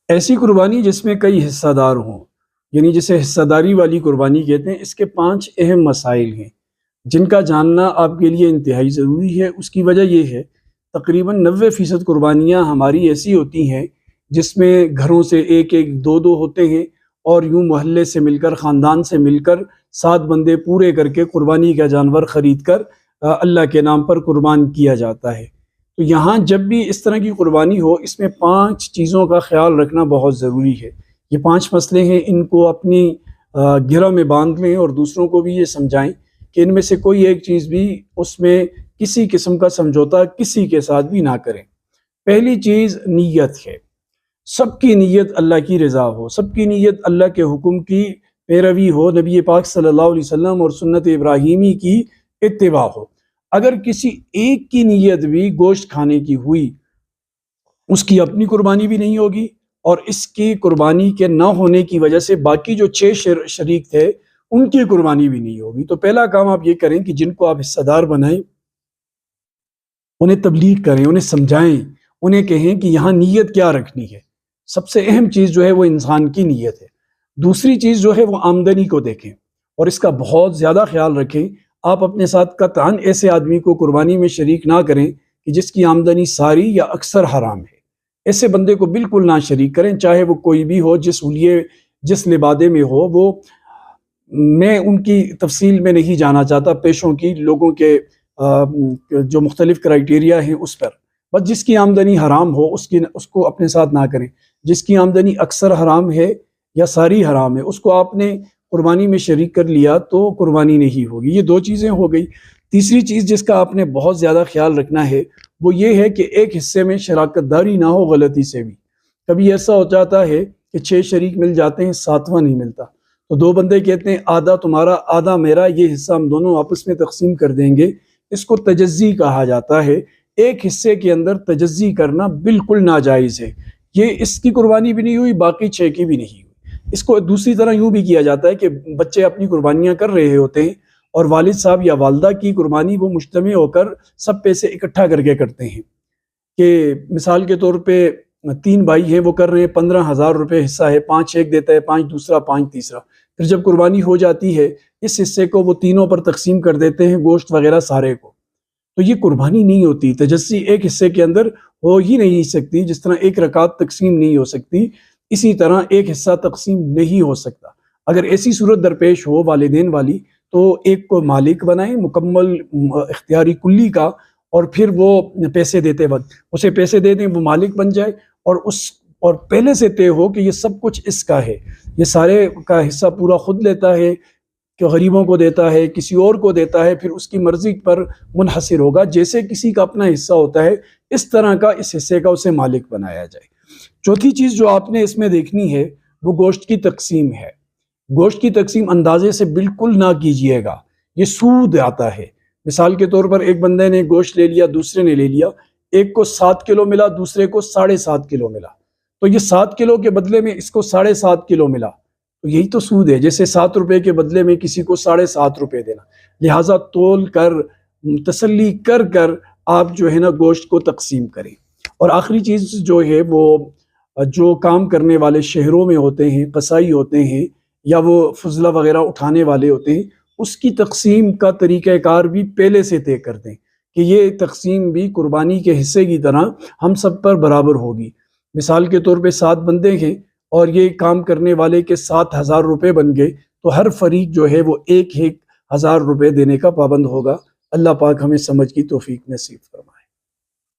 ایسی قربانی جس میں کئی حصہ دار ہوں، یعنی جسے حصہ داری والی قربانی کہتے ہیں، اس کے 5 اہم مسائل ہیں جن کا جاننا آپ کے لیے انتہائی ضروری ہے۔ اس کی وجہ یہ ہے تقریباً 90% قربانیاں ہماری ایسی ہوتی ہیں جس میں گھروں سے ایک ایک دو دو ہوتے ہیں، اور یوں محلے سے مل کر، خاندان سے مل کر 7 بندے پورے کر کے قربانی کا جانور خرید کر اللہ کے نام پر قربان کیا جاتا ہے۔ تو یہاں جب بھی اس طرح کی قربانی ہو، اس میں 5 چیزوں کا خیال رکھنا بہت ضروری ہے۔ یہ 5 مسئلے ہیں، ان کو اپنی گرہ میں باندھ لیں اور دوسروں کو بھی یہ سمجھائیں کہ ان میں سے کوئی ایک چیز بھی اس میں کسی قسم کا سمجھوتا کسی کے ساتھ بھی نہ کریں۔ پہلی چیز نیت ہے۔ سب کی نیت اللہ کی رضا ہو، سب کی نیت اللہ کے حکم کی پیروی ہو، نبی پاک صلی اللہ علیہ وسلم اور سنت ابراہیمی کی اتباع ہو۔ اگر کسی ایک کی نیت بھی گوشت کھانے کی ہوئی، اس کی اپنی قربانی بھی نہیں ہوگی، اور اس کی قربانی کے نہ ہونے کی وجہ سے باقی جو 6 شریک تھے ان کی قربانی بھی نہیں ہوگی۔ تو پہلا کام آپ یہ کریں کہ جن کو آپ حصہ دار بنائیں انہیں تبلیغ کریں، انہیں سمجھائیں، انہیں کہیں کہ یہاں نیت کیا رکھنی ہے۔ سب سے اہم چیز جو ہے وہ انسان کی نیت ہے۔ دوسری چیز جو ہے وہ آمدنی کو دیکھیں اور اس کا بہت زیادہ خیال رکھیں۔ آپ اپنے ساتھ قطعاً ایسے آدمی کو قربانی میں شریک نہ کریں کہ جس کی آمدنی ساری یا اکثر حرام ہے۔ ایسے بندے کو بالکل نہ شریک کریں، چاہے وہ کوئی بھی ہو، جس حلیے جس لبادے میں ہو۔ وہ میں ان کی تفصیل میں نہیں جانا چاہتا، پیشوں کی، لوگوں کے جو مختلف کرائٹیریا ہیں اس پر، بس جس کی آمدنی حرام ہو اس کو اپنے ساتھ نہ کریں۔ جس کی آمدنی اکثر حرام ہے یا ساری حرام ہے، اس کو آپ نے قربانی میں شریک کر لیا تو قربانی نہیں ہوگی۔ یہ 2 چیزیں ہو گئی۔ تیسری چیز جس کا آپ نے بہت زیادہ خیال رکھنا ہے وہ یہ ہے کہ ایک حصے میں شراکت داری نہ ہو غلطی سے بھی۔ کبھی ایسا ہو جاتا ہے کہ 6 شریک مل جاتے ہیں، 7واں نہیں ملتا، تو 2 بندے کہتے ہیں آدھا تمہارا آدھا میرا، یہ حصہ ہم دونوں آپس میں تقسیم کر دیں گے۔ اس کو تجزی کہا جاتا ہے۔ ایک حصے کے اندر تجزی کرنا بالکل ناجائز ہے۔ یہ اس کی قربانی بھی نہیں ہوئی، باقی 6 کی بھی نہیں ہوئی۔ اس کو دوسری طرح یوں بھی کیا جاتا ہے کہ بچے اپنی قربانیاں کر رہے ہوتے ہیں اور والد صاحب یا والدہ کی قربانی وہ مجتمع ہو کر سب پیسے اکٹھا کر کے کرتے ہیں، کہ مثال کے طور پہ 3 بھائی ہیں، وہ کر رہے ہیں 15,000 روپے حصہ ہے، 5 ایک دیتا ہے، 5 دوسرا، 5 تیسرا۔ پھر جب قربانی ہو جاتی ہے اس حصے کو وہ تینوں پر تقسیم کر دیتے ہیں، گوشت وغیرہ سارے کو۔ تو یہ قربانی نہیں ہوتی۔ تجزی ایک حصے کے اندر ہو ہی نہیں سکتی، جس طرح ایک رکعت تقسیم نہیں ہو سکتی، اسی طرح ایک حصہ تقسیم نہیں ہو سکتا۔ اگر ایسی صورت درپیش ہو والدین والی تو ایک کو مالک بنائیں مکمل اختیاری کلی کا، اور پھر وہ پیسے دیتے وقت اسے پیسے دے دیں، وہ مالک بن جائے، اور پہلے سے طے ہو کہ یہ سب کچھ اس کا ہے، یہ سارے کا حصہ پورا خود لیتا ہے کہ غریبوں کو دیتا ہے، کسی اور کو دیتا ہے، پھر اس کی مرضی پر منحصر ہوگا۔ جیسے کسی کا اپنا حصہ ہوتا ہے اس طرح کا اس حصے کا اسے مالک بنایا جائے۔ چوتھی چیز جو آپ نے اس میں دیکھنی ہے وہ گوشت کی تقسیم ہے۔ گوشت کی تقسیم اندازے سے بالکل نہ کیجیے گا، یہ سود آتا ہے۔ مثال کے طور پر ایک بندے نے گوشت لے لیا، دوسرے نے لے لیا، ایک کو 7 کلو ملا، دوسرے کو 7.5 کلو ملا، تو یہ 7 کلو کے بدلے میں اس کو 7.5 کلو ملا، تو یہی تو سود ہے۔ جیسے 7 روپے کے بدلے میں کسی کو 7.5 روپے دینا۔ لہٰذا تول کر، تسلی کر کر آپ جو ہے نا گوشت کو تقسیم کریں۔ اور آخری چیز جو ہے وہ جو کام کرنے والے شہروں میں ہوتے ہیں، قصائی ہوتے ہیں یا وہ فضلہ وغیرہ اٹھانے والے ہوتے ہیں، اس کی تقسیم کا طریقہ کار بھی پہلے سے طے کر دیں کہ یہ تقسیم بھی قربانی کے حصے کی طرح ہم سب پر برابر ہوگی۔ مثال کے طور پہ 7 بندے ہیں اور یہ کام کرنے والے کے 7,000 روپے بن گئے، تو ہر فریق جو ہے وہ 1,000 روپے دینے کا پابند ہوگا۔ اللہ پاک ہمیں سمجھ کی توفیق نصیب فرمائے۔